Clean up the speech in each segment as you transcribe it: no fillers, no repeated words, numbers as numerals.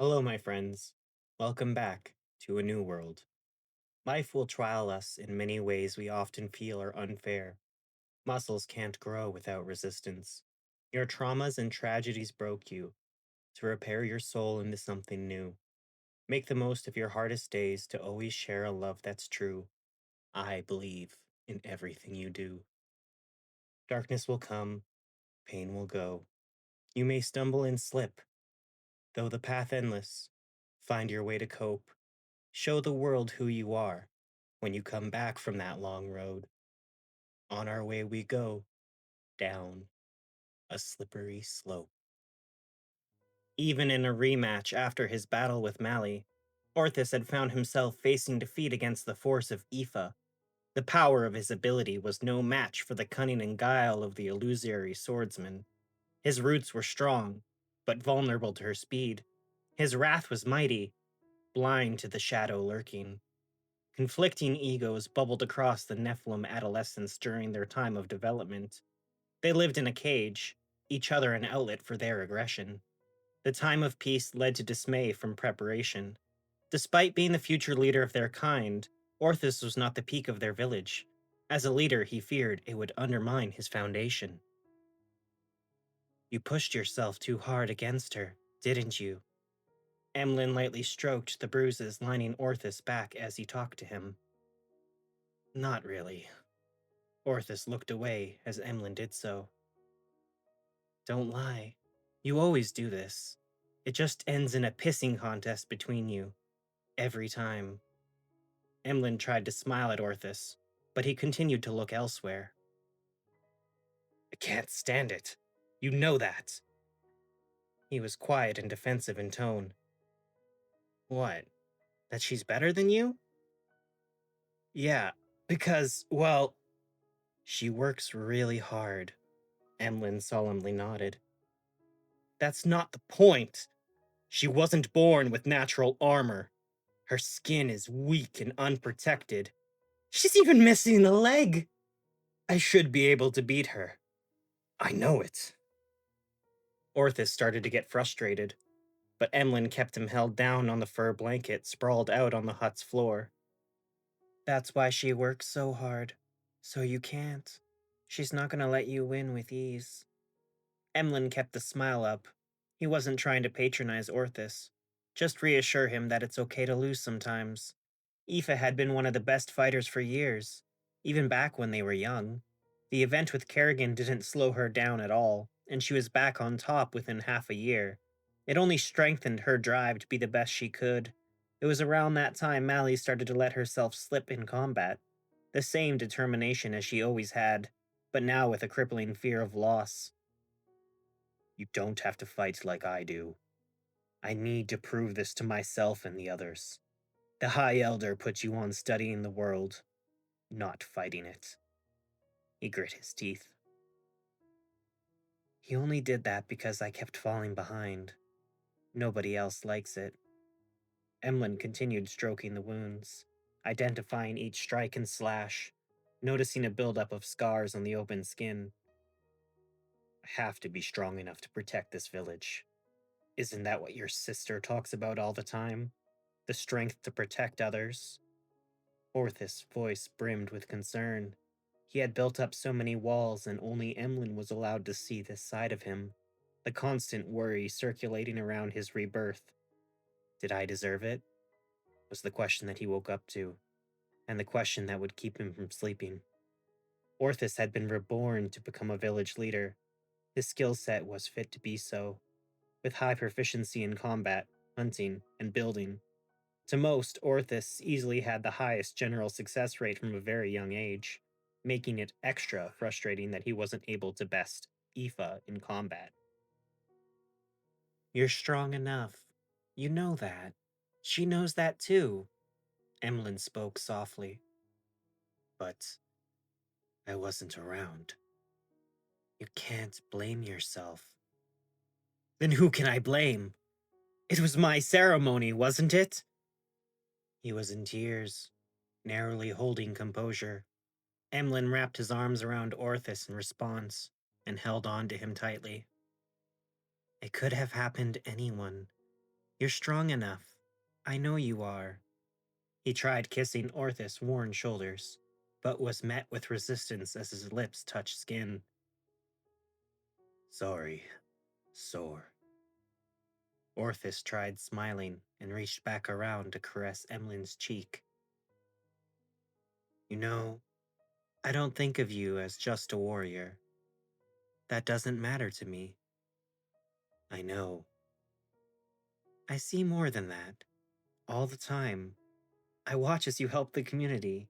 Hello, my friends. Welcome back to a new world. Life will trial us in many ways we often feel are unfair. Muscles can't grow without resistance. Your traumas and tragedies broke you to repair your soul into something new. Make the most of your hardest days to always share a love that's true. I believe in everything you do. Darkness will come, pain will go. You may stumble and slip, though the path endless. Find your way to cope. Show the world who you are when you come back from that long road. On our way we go, down a slippery slope. Even in a rematch after his battle with Mali, Orthus had found himself facing defeat against the force of Aoife. The power of his ability was no match for the cunning and guile of the illusory swordsman. His roots were strong, but vulnerable to her speed. His wrath was mighty, blind to the shadow lurking. Conflicting egos bubbled across the Nephilim adolescents during their time of development. They lived in a cage, each other an outlet for their aggression. The time of peace led to dismay from preparation. Despite being the future leader of their kind, Orthus was not the peak of their village. As a leader, he feared it would undermine his foundation. You pushed yourself too hard against her, didn't you? Emlyn lightly stroked the bruises lining Orthus' back as he talked to him. Not really. Orthus looked away as Emlyn did so. Don't lie. You always do this. It just ends in a pissing contest between you. Every time. Emlyn tried to smile at Orthus, but he continued to look elsewhere. I can't stand it. You know that. He was quiet and defensive in tone. What? That she's better than you? Yeah, because, well, she works really hard. Emlyn solemnly nodded. That's not the point. She wasn't born with natural armor. Her skin is weak and unprotected. She's even missing a leg. I should be able to beat her. I know it. Orthus started to get frustrated, but Emlyn kept him held down on the fur blanket sprawled out on the hut's floor. That's why she works so hard. So you can't. She's not gonna let you win with ease. Emlyn kept the smile up. He wasn't trying to patronize Orthus, just reassure him that it's okay to lose sometimes. Aoife had been one of the best fighters for years, even back when they were young. The event with Kerrigan didn't slow her down at all, and she was back on top within half a year. It only strengthened her drive to be the best she could. It was around that time Mally started to let herself slip in combat. The same determination as she always had, but now with a crippling fear of loss. You don't have to fight like I do. I need to prove this to myself and the others. The High Elder put you on studying the world, not fighting it. He grit his teeth. He only did that because I kept falling behind. Nobody else likes it. Emlyn continued stroking the wounds, identifying each strike and slash, noticing a buildup of scars on the open skin. I have to be strong enough to protect this village. Isn't that what your sister talks about all the time? The strength to protect others? Orthus' voice brimmed with concern. He had built up so many walls, and only Emlyn was allowed to see this side of him. The constant worry circulating around his rebirth. Did I deserve it? Was the question that he woke up to, and the question that would keep him from sleeping. Orthus had been reborn to become a village leader. His skill set was fit to be so, with high proficiency in combat, hunting, and building. To most, Orthus easily had the highest general success rate from a very young age, making it extra frustrating that he wasn't able to best Aoife in combat. You're strong enough. You know that. She knows that too, Emlyn spoke softly. But I wasn't around. You can't blame yourself. Then who can I blame? It was my ceremony, wasn't it? He was in tears, narrowly holding composure. Emlyn wrapped his arms around Orthus in response and held on to him tightly. It could have happened to anyone. You're strong enough. I know you are. He tried kissing Orthus' worn shoulders, but was met with resistance as his lips touched skin. Sorry, sore. Orthus tried smiling and reached back around to caress Emlyn's cheek. You know, I don't think of you as just a warrior. That doesn't matter to me. I know. I see more than that. All the time. I watch as you help the community,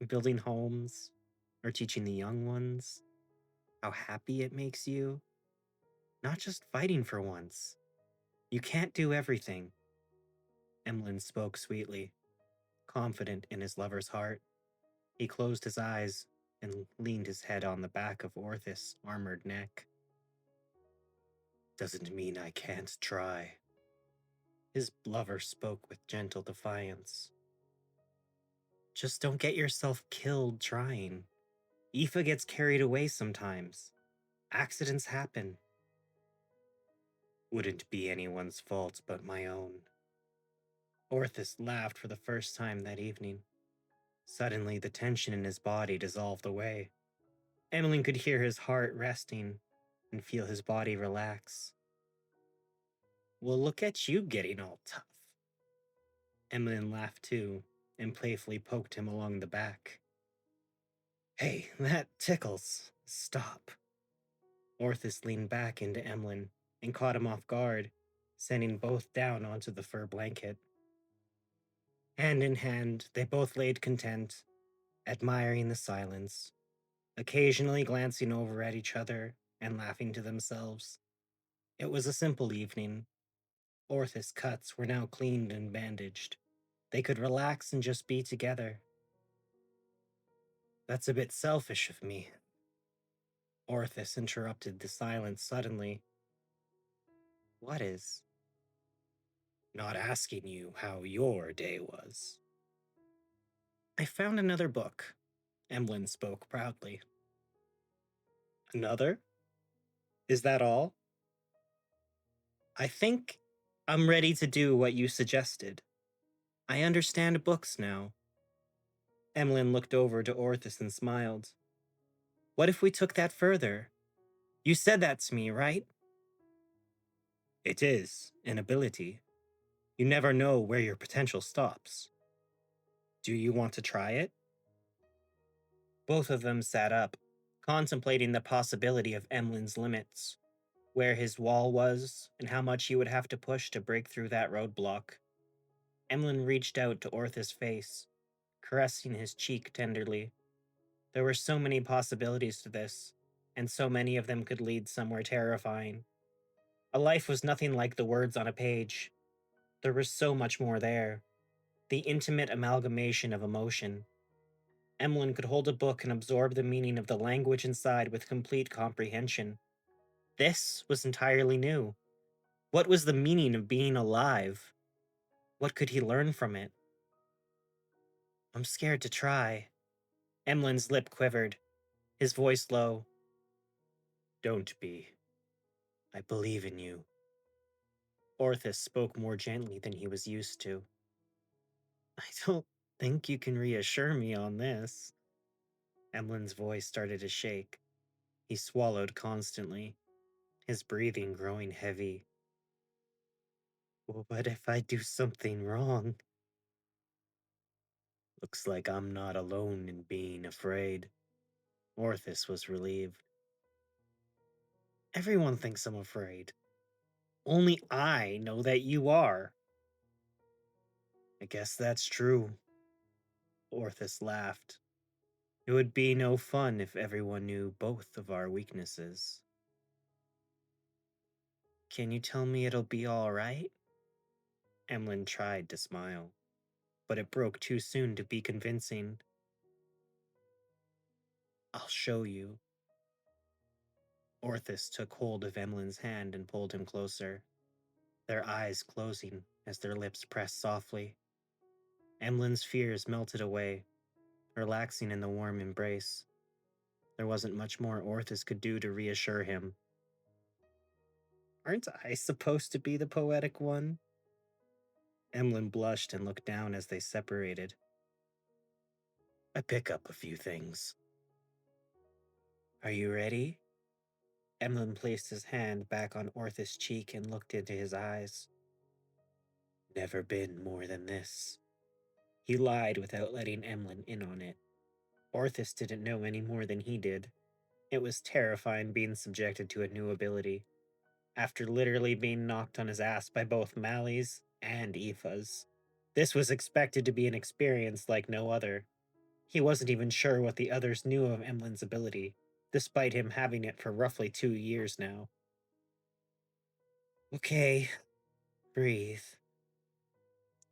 building homes, or teaching the young ones. How happy it makes you. Not just fighting for once. You can't do everything. Emlyn spoke sweetly, confident in his lover's heart. He closed his eyes and leaned his head on the back of Orthus' armored neck. Doesn't mean I can't try. His lover spoke with gentle defiance. Just don't get yourself killed trying. Aoife gets carried away sometimes. Accidents happen. Wouldn't be anyone's fault but my own. Orthus laughed for the first time that evening. Suddenly, the tension in his body dissolved away. Emlyn could hear his heart resting and feel his body relax. Well, look at you getting all tough. Emlyn laughed too and playfully poked him along the back. Hey, that tickles. Stop. Orthus leaned back into Emlyn and caught him off guard, sending both down onto the fur blanket. Hand in hand, they both laid content, admiring the silence, occasionally glancing over at each other and laughing to themselves. It was a simple evening. Orthus' cuts were now cleaned and bandaged. They could relax and just be together. That's a bit selfish of me. Orthus interrupted the silence suddenly. What is? Not asking you how your day was. I found another book. Emlyn spoke proudly. Another? Is that all? I think I'm ready to do what you suggested. I understand books now. Emlyn looked over to Orthus and smiled. What if we took that further? You said that to me, right? It is an ability. You never know where your potential stops. Do you want to try it? Both of them sat up, contemplating the possibility of Emlyn's limits, where his wall was, and how much he would have to push to break through that roadblock. Emlyn reached out to Orthus' face, caressing his cheek tenderly. There were so many possibilities to this, and so many of them could lead somewhere terrifying. A life was nothing like the words on a page. There was so much more there. The intimate amalgamation of emotion. Emlyn could hold a book and absorb the meaning of the language inside with complete comprehension. This was entirely new. What was the meaning of being alive? What could he learn from it? I'm scared to try. Emlyn's lip quivered, his voice low. Don't be. I believe in you. Orthus spoke more gently than he was used to. I don't think you can reassure me on this. Emlyn's voice started to shake. He swallowed constantly, his breathing growing heavy. What if I do something wrong? Looks like I'm not alone in being afraid. Orthus was relieved. Everyone thinks I'm afraid. Only I know that you are. I guess that's true. Orthus laughed. It would be no fun if everyone knew both of our weaknesses. Can you tell me it'll be all right? Emlyn tried to smile, but it broke too soon to be convincing. I'll show you. Orthus took hold of Emlyn's hand and pulled him closer, their eyes closing as their lips pressed softly. Emlyn's fears melted away, relaxing in the warm embrace. There wasn't much more Orthus could do to reassure him. Aren't I supposed to be the poetic one? Emlyn blushed and looked down as they separated. I pick up a few things. Are you ready? Emlyn placed his hand back on Orthus' cheek and looked into his eyes. Never been more than this. He lied without letting Emlyn in on it. Orthus didn't know any more than he did. It was terrifying being subjected to a new ability, after literally being knocked on his ass by both Mally's and Aoife's. This was expected to be an experience like no other. He wasn't even sure what the others knew of Emlyn's ability, despite him having it for roughly 2 years now. Okay, breathe.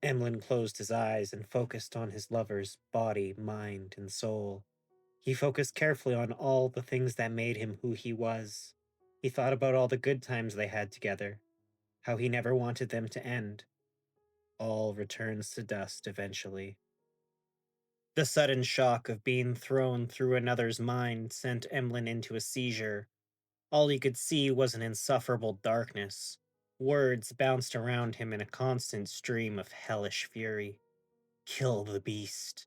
Emlyn closed his eyes and focused on his lover's body, mind, and soul. He focused carefully on all the things that made him who he was. He thought about all the good times they had together, how he never wanted them to end. All returns to dust eventually. The sudden shock of being thrown through another's mind sent Emlyn into a seizure. All he could see was an insufferable darkness. Words bounced around him in a constant stream of hellish fury. Kill the beast.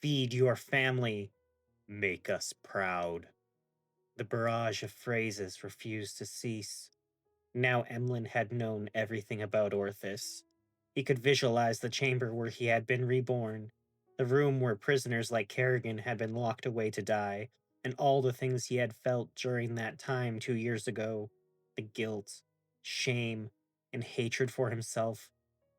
Feed your family. Make us proud. The barrage of phrases refused to cease. Now Emlyn had known everything about Orthus. He could visualize the chamber where he had been reborn, the room where prisoners like Kerrigan had been locked away to die, and all the things he had felt during that time 2 years ago. The guilt, shame, and hatred for himself,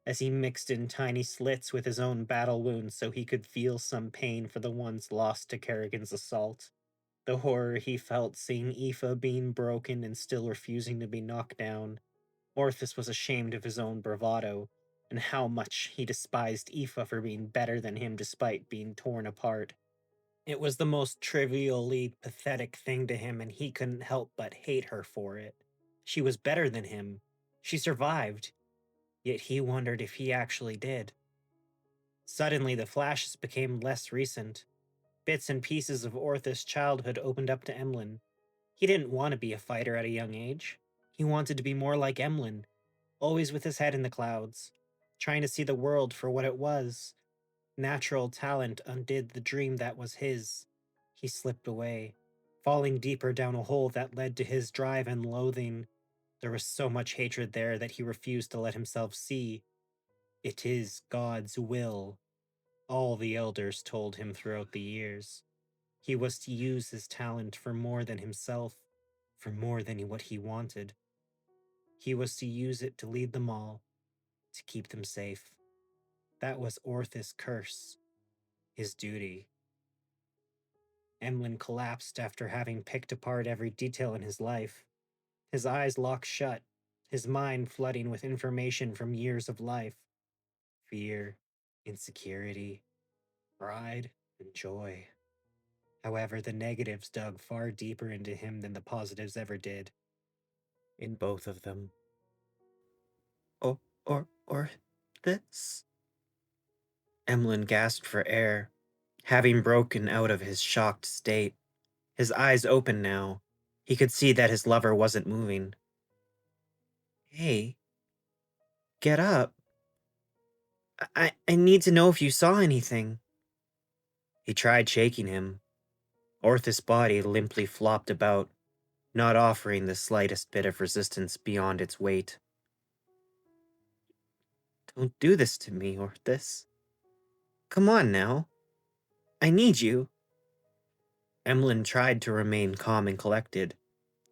as he mixed in tiny slits with his own battle wounds so he could feel some pain for the ones lost to Kerrigan's assault. The horror he felt seeing Aoife being broken and still refusing to be knocked down. Orthus was ashamed of his own bravado, and how much he despised Aoife for being better than him despite being torn apart. It was the most trivially pathetic thing to him, and he couldn't help but hate her for it. She was better than him. She survived, yet he wondered if he actually did. Suddenly, the flashes became less recent. Bits and pieces of Orthus' childhood opened up to Emlyn. He didn't want to be a fighter at a young age. He wanted to be more like Emlyn, always with his head in the clouds, trying to see the world for what it was. Natural talent undid the dream that was his. He slipped away, falling deeper down a hole that led to his drive and loathing. There was so much hatred there that he refused to let himself see. It is God's will, all the elders told him throughout the years. He was to use his talent for more than himself, for more than what he wanted. He was to use it to lead them all, to keep them safe. That was Orthus' curse, his duty. Emlyn collapsed after having picked apart every detail in his life. His eyes locked shut, his mind flooding with information from years of life. Fear, insecurity, pride, and joy. However, the negatives dug far deeper into him than the positives ever did. In both of them. Or this? Emlyn gasped for air, having broken out of his shocked state. His eyes open now. He could see that his lover wasn't moving. Hey, get up. I need to know if you saw anything. He tried shaking him. Orthus' body limply flopped about, not offering the slightest bit of resistance beyond its weight. Don't do this to me, Orthus. Come on now. I need you. Emlyn tried to remain calm and collected,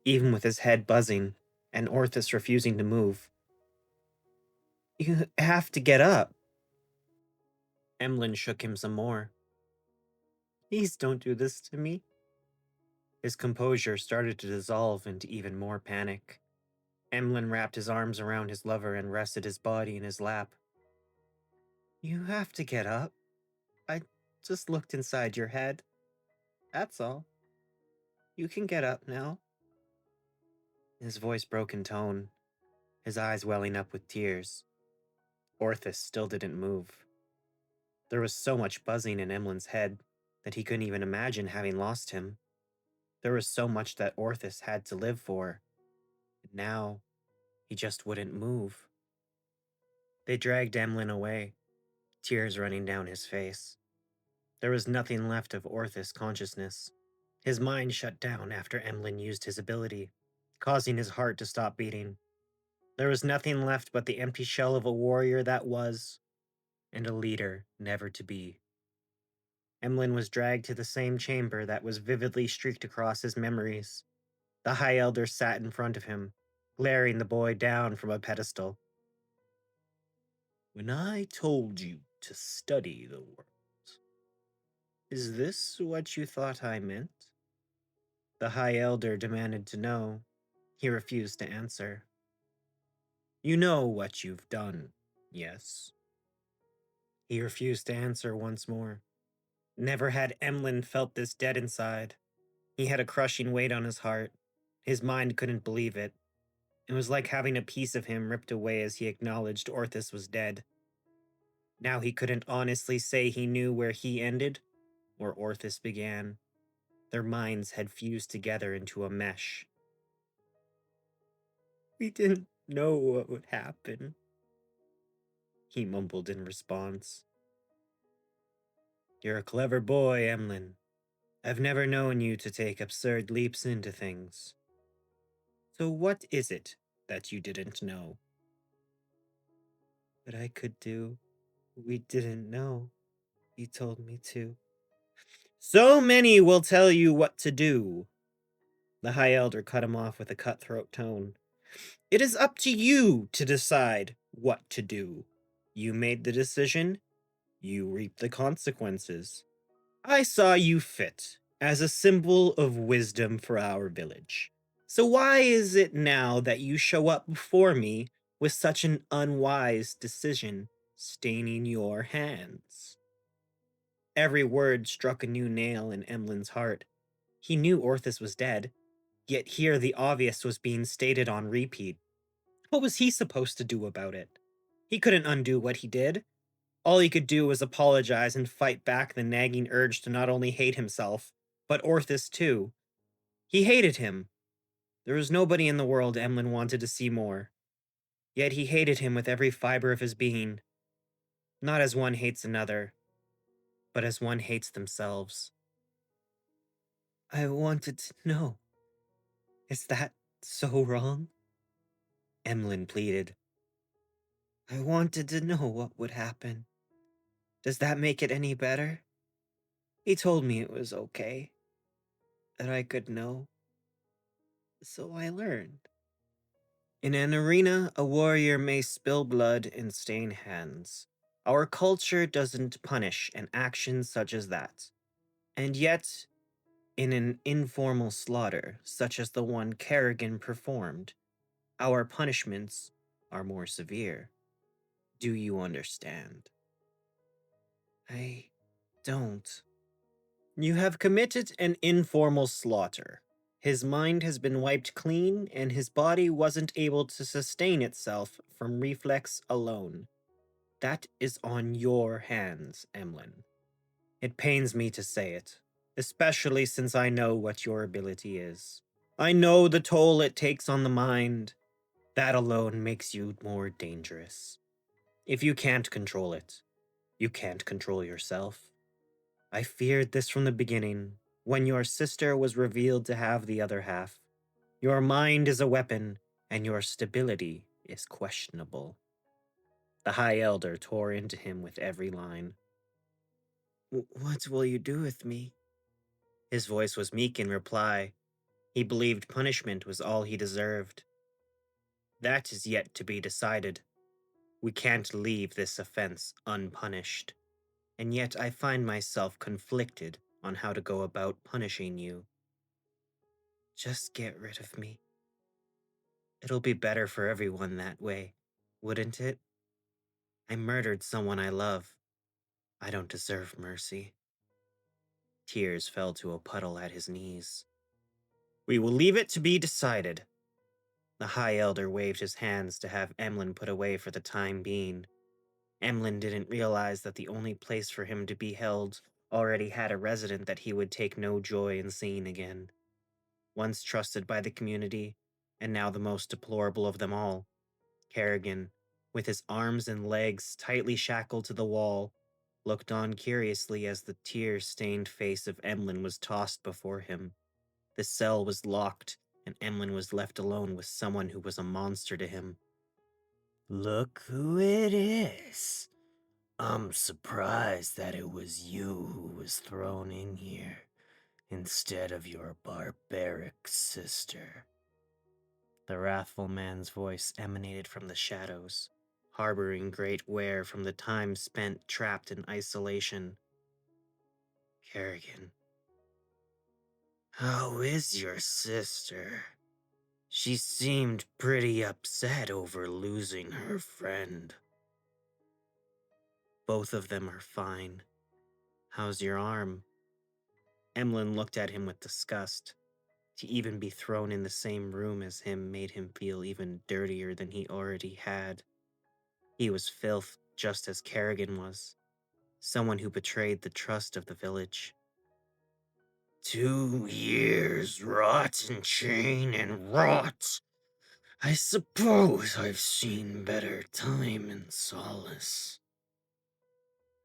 even with his head buzzing and Orthus refusing to move. You have to get up. Emlyn shook him some more. Please don't do this to me. His composure started to dissolve into even more panic. Emlyn wrapped his arms around his lover and rested his body in his lap. You have to get up. I just looked inside your head. That's all. You can get up now. His voice broke in tone, his eyes welling up with tears. Orthus still didn't move. There was so much buzzing in Emlyn's head that he couldn't even imagine having lost him. There was so much that Orthus had to live for. And now, he just wouldn't move. They dragged Emlyn away, tears running down his face. There was nothing left of Orthus' consciousness. His mind shut down after Emlyn used his ability, causing his heart to stop beating. There was nothing left but the empty shell of a warrior that was, and a leader never to be. Emlyn was dragged to the same chamber that was vividly streaked across his memories. The High Elder sat in front of him, glaring the boy down from a pedestal. When I told you to study the world, is this what you thought I meant? The High Elder demanded to know. He refused to answer. You know what you've done, yes? He refused to answer once more. Never had Emlyn felt this dead inside. He had a crushing weight on his heart. His mind couldn't believe it. It was like having a piece of him ripped away as he acknowledged Orthus was dead. Now he couldn't honestly say he knew where he ended or Orthus began. Their minds had fused together into a mesh. We didn't know what would happen, he mumbled in response. You're a clever boy, Emlyn. I've never known you to take absurd leaps into things. So what is it that you didn't know? What I could do, we didn't know. He told me to. So many will tell you what to do. The High Elder cut him off with a cutthroat tone. It is up to you to decide what to do. You made the decision, you reap the consequences. I saw you fit as a symbol of wisdom for our village. So why is it now that you show up before me with such an unwise decision staining your hands? Every word struck a new nail in Emlyn's heart. He knew Orthus was dead, yet here the obvious was being stated on repeat. What was he supposed to do about it? He couldn't undo what he did. All he could do was apologize and fight back the nagging urge to not only hate himself, but Orthus too. He hated him. There was nobody in the world Emlyn wanted to see more. Yet he hated him with every fiber of his being. Not as one hates another, but as one hates themselves. I wanted to know. Is that so wrong? Emlyn pleaded. I wanted to know what would happen. Does that make it any better? He told me it was okay, that I could know. So I learned. In an arena, a warrior may spill blood and stain hands. Our culture doesn't punish an action such as that. And yet, in an informal slaughter, such as the one Kerrigan performed, our punishments are more severe. Do you understand? I don't. You have committed an informal slaughter. His mind has been wiped clean, and his body wasn't able to sustain itself from reflex alone. That is on your hands, Emlyn. It pains me to say it, especially since I know what your ability is. I know the toll it takes on the mind. That alone makes you more dangerous. If you can't control it, you can't control yourself. I feared this from the beginning, when your sister was revealed to have the other half. Your mind is a weapon, and your stability is questionable. The High Elder tore into him with every line. What will you do with me? His voice was meek in reply. He believed punishment was all he deserved. That is yet to be decided. We can't leave this offense unpunished. And yet I find myself conflicted on how to go about punishing you. Just get rid of me. It'll be better for everyone that way, wouldn't it? I murdered someone I love. I don't deserve mercy. Tears fell to a puddle at his knees. We will leave it to be decided. The High Elder waved his hands to have Emlyn put away for the time being. Emlyn didn't realize that the only place for him to be held already had a resident that he would take no joy in seeing again. Once trusted by the community, and now the most deplorable of them all, Kerrigan. with his arms and legs tightly shackled to the wall, looked on curiously as the tear-stained face of Emlyn was tossed before him. The cell was locked, and Emlyn was left alone with someone who was a monster to him. Look who it is. I'm surprised that it was you who was thrown in here, instead of your barbaric sister. The wrathful man's voice emanated from the shadows, harboring great wear from the time spent trapped in isolation. Kerrigan. How is your sister? She seemed pretty upset over losing her friend. Both of them are fine. How's your arm? Emlyn looked at him with disgust. To even be thrown in the same room as him made him feel even dirtier than he already had. He was filth, just as Kerrigan was. Someone who betrayed the trust of the village. 2 years rot and chain and rot. I suppose I've seen better time and solace.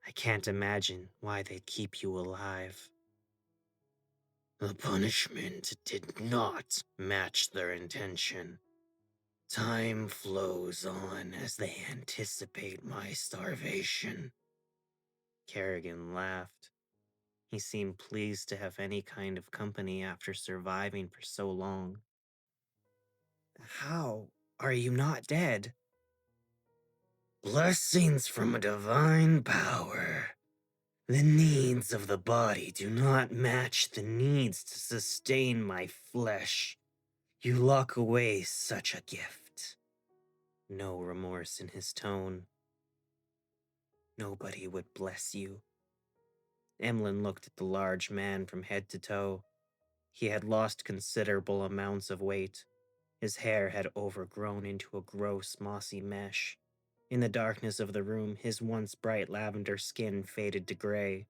I can't imagine why they'd keep you alive. The punishment did not match their intention. Time flows on as they anticipate my starvation. Kerrigan laughed. He seemed pleased to have any kind of company after surviving for so long. How are you not dead? Blessings from a divine power. The needs of the body do not match the needs to sustain my flesh. You lock away such a gift. No remorse in his tone. Nobody would bless you. Emlyn looked at the large man from head to toe. He had lost considerable amounts of weight. His hair had overgrown into a gross, mossy mesh. In the darkness of the room, his once bright lavender skin faded to gray.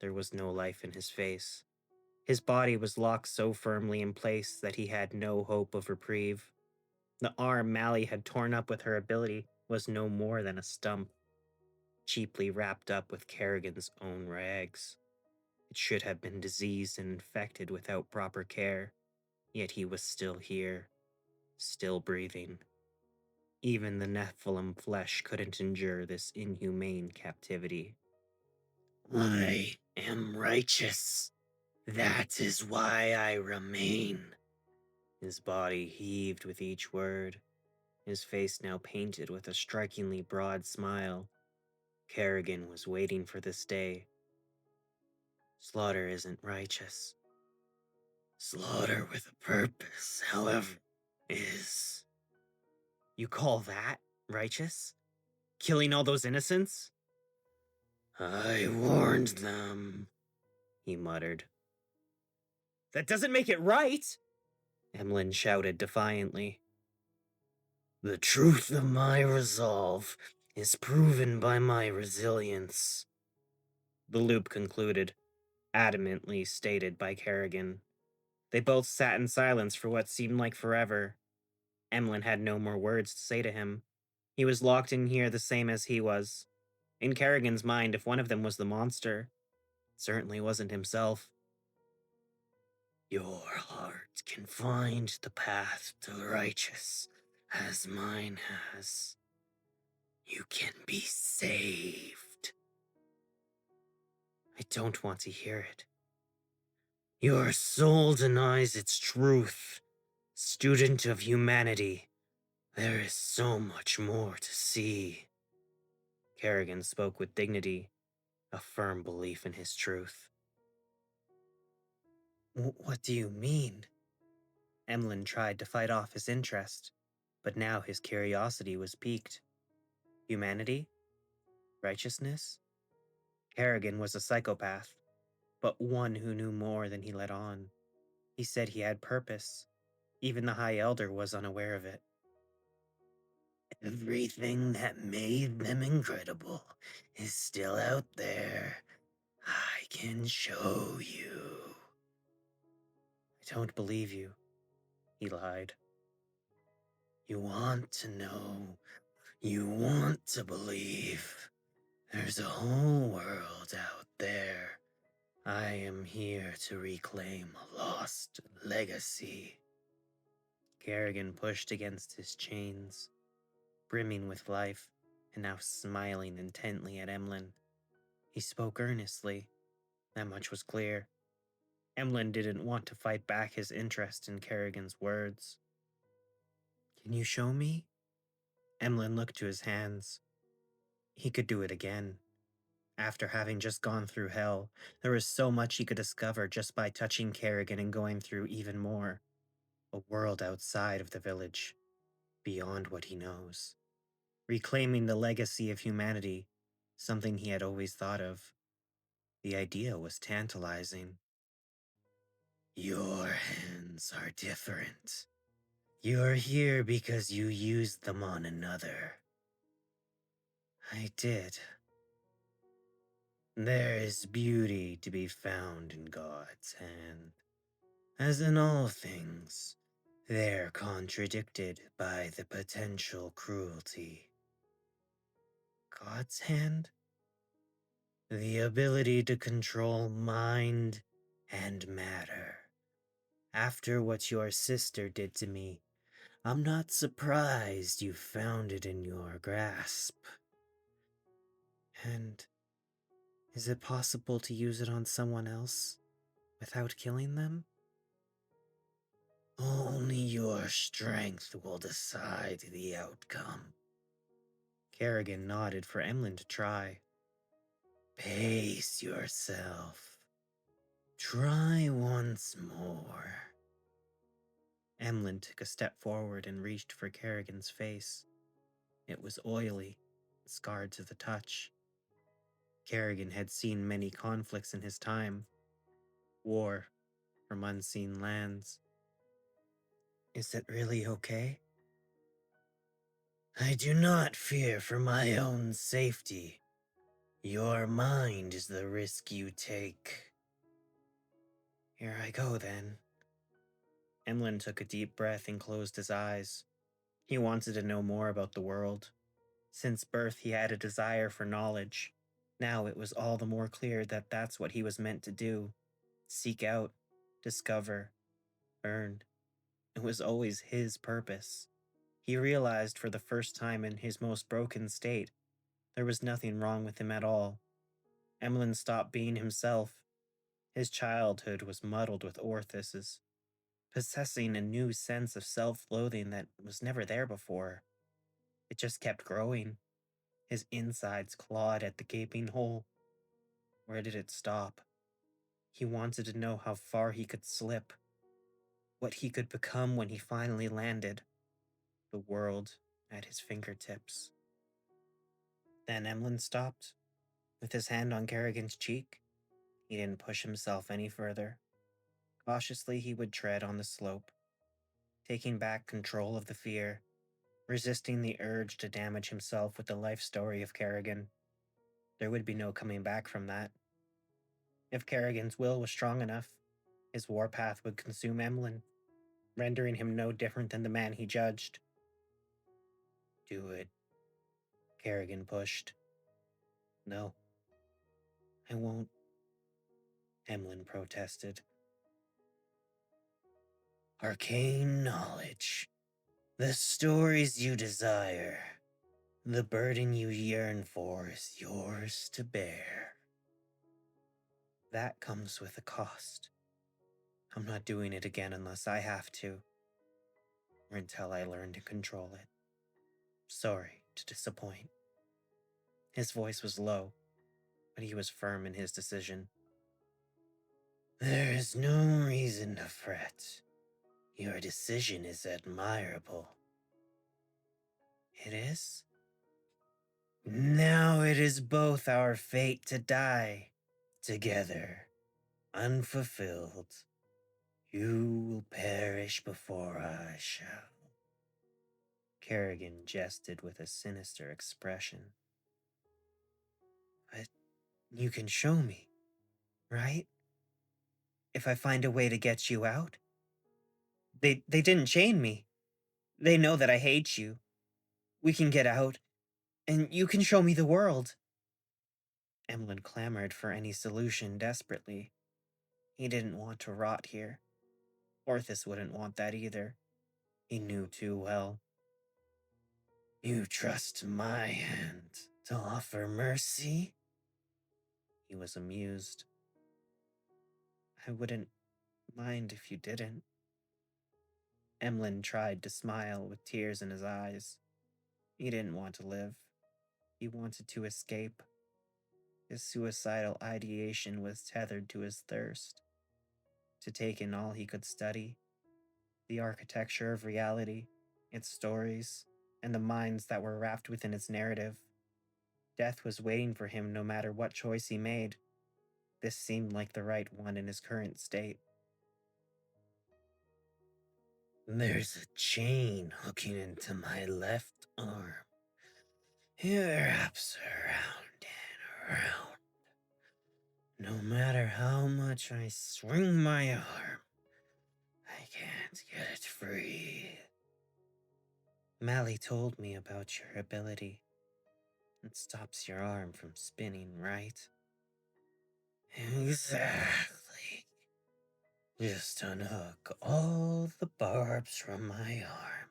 There was no life in his face. His body was locked so firmly in place that he had no hope of reprieve. The arm Mally had torn up with her ability was no more than a stump, cheaply wrapped up with Kerrigan's own rags. It should have been diseased and infected without proper care, yet he was still here, still breathing. Even the Nephilim flesh couldn't endure this inhumane captivity. I am righteous. That is why I remain. His body heaved with each word, his face now painted with a strikingly broad smile. Kerrigan was waiting for this day. Slaughter isn't righteous. Slaughter with a purpose, however, is. You call that righteous? Killing all those innocents? I warned them, he muttered. That doesn't make it right! Emlyn shouted defiantly. The truth of my resolve is proven by my resilience, The loop concluded, adamantly stated by Kerrigan. They both sat in silence for what seemed like forever. Emlyn had no more words to say to him. He was locked in here the same as he was. In Kerrigan's mind, if one of them was the monster, it certainly wasn't himself. Your heart can find the path to the righteous, as mine has. You can be saved. I don't want to hear it. Your soul denies its truth. Student of humanity, there is so much more to see. Kerrigan spoke with dignity, a firm belief in his truth. What do you mean? Emlyn tried to fight off his interest, but now his curiosity was piqued. Humanity? Righteousness? Kerrigan was a psychopath, but one who knew more than he let on. He said he had purpose. Even the High Elder was unaware of it. Everything that made them incredible is still out there. I can show you. I don't believe you, he lied. You want to know? You want to believe there's a whole world out there. I am here to reclaim a lost legacy. Kerrigan pushed against his chains, brimming with life, and now smiling intently at Emlyn. He spoke earnestly, that much was clear. Emlyn didn't want to fight back his interest in Kerrigan's words. Can you show me? Emlyn looked to his hands. He could do it again. After having just gone through hell, there was so much he could discover just by touching Kerrigan and going through even more. A world outside of the village, beyond what he knows. Reclaiming the legacy of humanity, something he had always thought of. The idea was tantalizing. Your hands are different. You're here because you used them on another. I did. There is beauty to be found in God's hand. As in all things, they're contradicted by the potential cruelty. God's hand? The ability to control mind and matter. After what your sister did to me, I'm not surprised you found it in your grasp. And is it possible to use it on someone else without killing them? Only your strength will decide the outcome. Kerrigan nodded for Emlyn to try. Pace yourself. Try once more. Emlyn took a step forward and reached for Kerrigan's face. It was oily, scarred to the touch. Kerrigan had seen many conflicts in his time. War from unseen lands. Is it really okay? I do not fear for my own safety. Your mind is the risk you take. Here I go, then. Emlyn took a deep breath and closed his eyes. He wanted to know more about the world. Since birth, he had a desire for knowledge. Now it was all the more clear that that's what he was meant to do. Seek out, discover, earn. It was always his purpose. He realized for the first time in his most broken state, there was nothing wrong with him at all. Emlyn stopped being himself. His childhood was muddled with Orthus's, possessing a new sense of self-loathing that was never there before. It just kept growing. His insides clawed at the gaping hole. Where did it stop? He wanted to know how far he could slip, what he could become when he finally landed. The world at his fingertips. Then Emlyn stopped, with his hand on Kerrigan's cheek. He didn't push himself any further. Cautiously, he would tread on the slope, taking back control of the fear, resisting the urge to damage himself with the life story of Kerrigan. There would be no coming back from that. If Kerrigan's will was strong enough, his warpath would consume Emlyn, rendering him no different than the man he judged. Do it, Kerrigan pushed. No, I won't, Emlyn protested. Arcane knowledge, the stories you desire, the burden you yearn for is yours to bear. That comes with a cost. I'm not doing it again unless I have to, or until I learn to control it. Sorry to disappoint. His voice was low, but he was firm in his decision. There is no reason to fret. Your decision is admirable. It is? Now it is both our fate to die together, unfulfilled. You will perish before I shall. Kerrigan jested with a sinister expression. But you can show me, right? If I find a way to get you out? They didn't chain me. They know that I hate you. We can get out And you can show me the world. Emlyn clamored for any solution desperately. He didn't want to rot here. Orthus wouldn't want that either. He knew too well. You trust my hand to offer mercy? He was amused. I wouldn't mind if you didn't. Emlyn tried to smile with tears in his eyes. He didn't want to live. He wanted to escape. His suicidal ideation was tethered to his thirst to take in all he could study, the architecture of reality, its stories, and the minds that were wrapped within its narrative. Death was waiting for him no matter what choice he made. This seemed like the right one in his current state. There's a chain hooking into my left arm. It wraps around and around. No matter how much I swing my arm, I can't get it free. Mally told me about your ability. It stops your arm from spinning, right? Exactly. Just unhook all the barbs from my arm,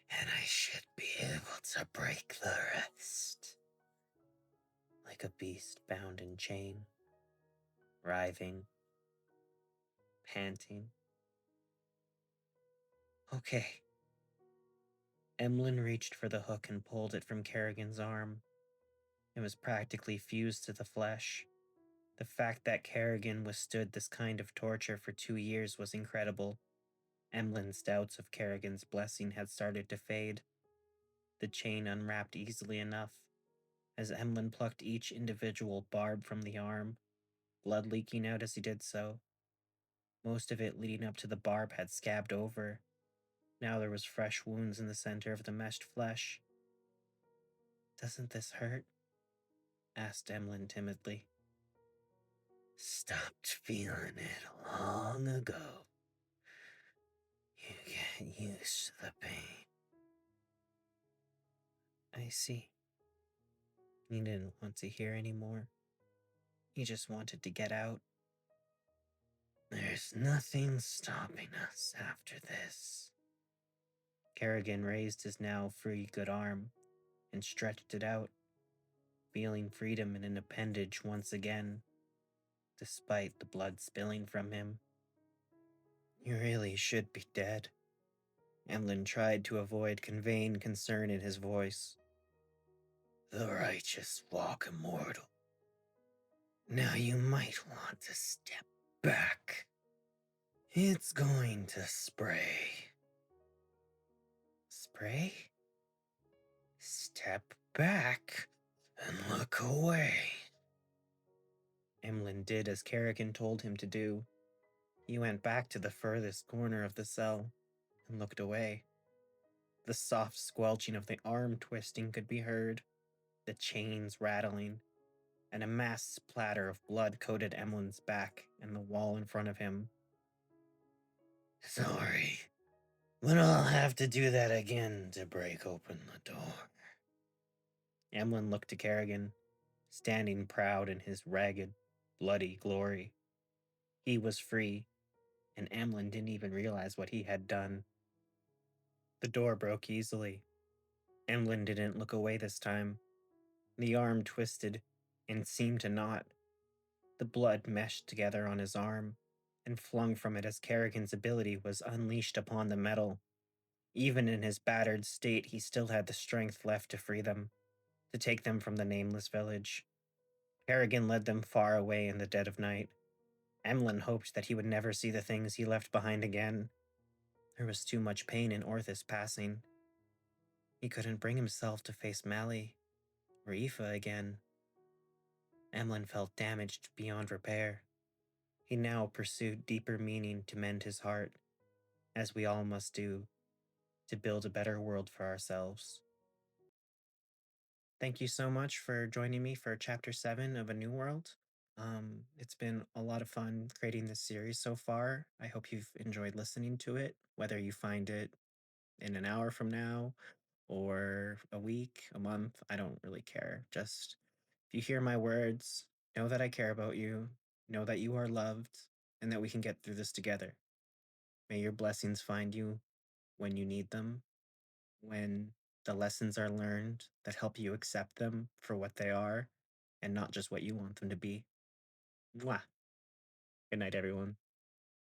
and I should be able to break the rest. Like a beast bound in chain, writhing, panting. Okay. Emlyn reached for the hook and pulled it from Kerrigan's arm. It was practically fused to the flesh. The fact that Kerrigan withstood this kind of torture for 2 years was incredible. Emlyn's doubts of Kerrigan's blessing had started to fade. The chain unwrapped easily enough. As Emlyn plucked each individual barb from the arm, blood leaking out as he did so. Most of it leading up to the barb had scabbed over. Now there was fresh wounds in the center of the meshed flesh. Doesn't this hurt? Asked Emlyn timidly. Stopped feeling it long ago. You get used to the pain. I see. He didn't want to hear anymore. He just wanted to get out. There's nothing stopping us after this. Kerrigan raised his now free good arm and stretched it out, feeling freedom in an appendage once again, despite the blood spilling from him. You really should be dead. Emlyn tried to avoid conveying concern in his voice. The righteous walk immortal. Now you might want to step back. It's going to spray. Spray? Step back and look away. Emlyn did as Kerrigan told him to do. He went back to the furthest corner of the cell and looked away. The soft squelching of the arm twisting could be heard, the chains rattling, and a mass splatter of blood coated Emlyn's back and the wall in front of him. Sorry, but I'll have to do that again to break open the door. Emlyn looked to Kerrigan, standing proud in his ragged, bloody glory. He was free, and Emlyn didn't even realize what he had done. The door broke easily. Emlyn didn't look away this time. The arm twisted and seemed to knot. The blood meshed together on his arm and flung from it as Kerrigan's ability was unleashed upon the metal. Even in his battered state, he still had the strength left to free them, to take them from the nameless village. Kerrigan led them far away in the dead of night. Emlyn hoped that he would never see the things he left behind again. There was too much pain in Orthus passing. He couldn't bring himself to face Mally or Aoife again. Emlyn felt damaged beyond repair. He now pursued deeper meaning to mend his heart, as we all must do, to build a better world for ourselves. Thank you so much for joining me for Chapter 7 of A New World. It's been a lot of fun creating this series so far. I hope you've enjoyed listening to it, whether you find it in an hour from now or a week, a month. I don't really care. Just if you hear my words, know that I care about you, know that you are loved, and that we can get through this together. May your blessings find you when you need them, when the lessons are learned that help you accept them for what they are and not just what you want them to be. Mwah. Good night, everyone.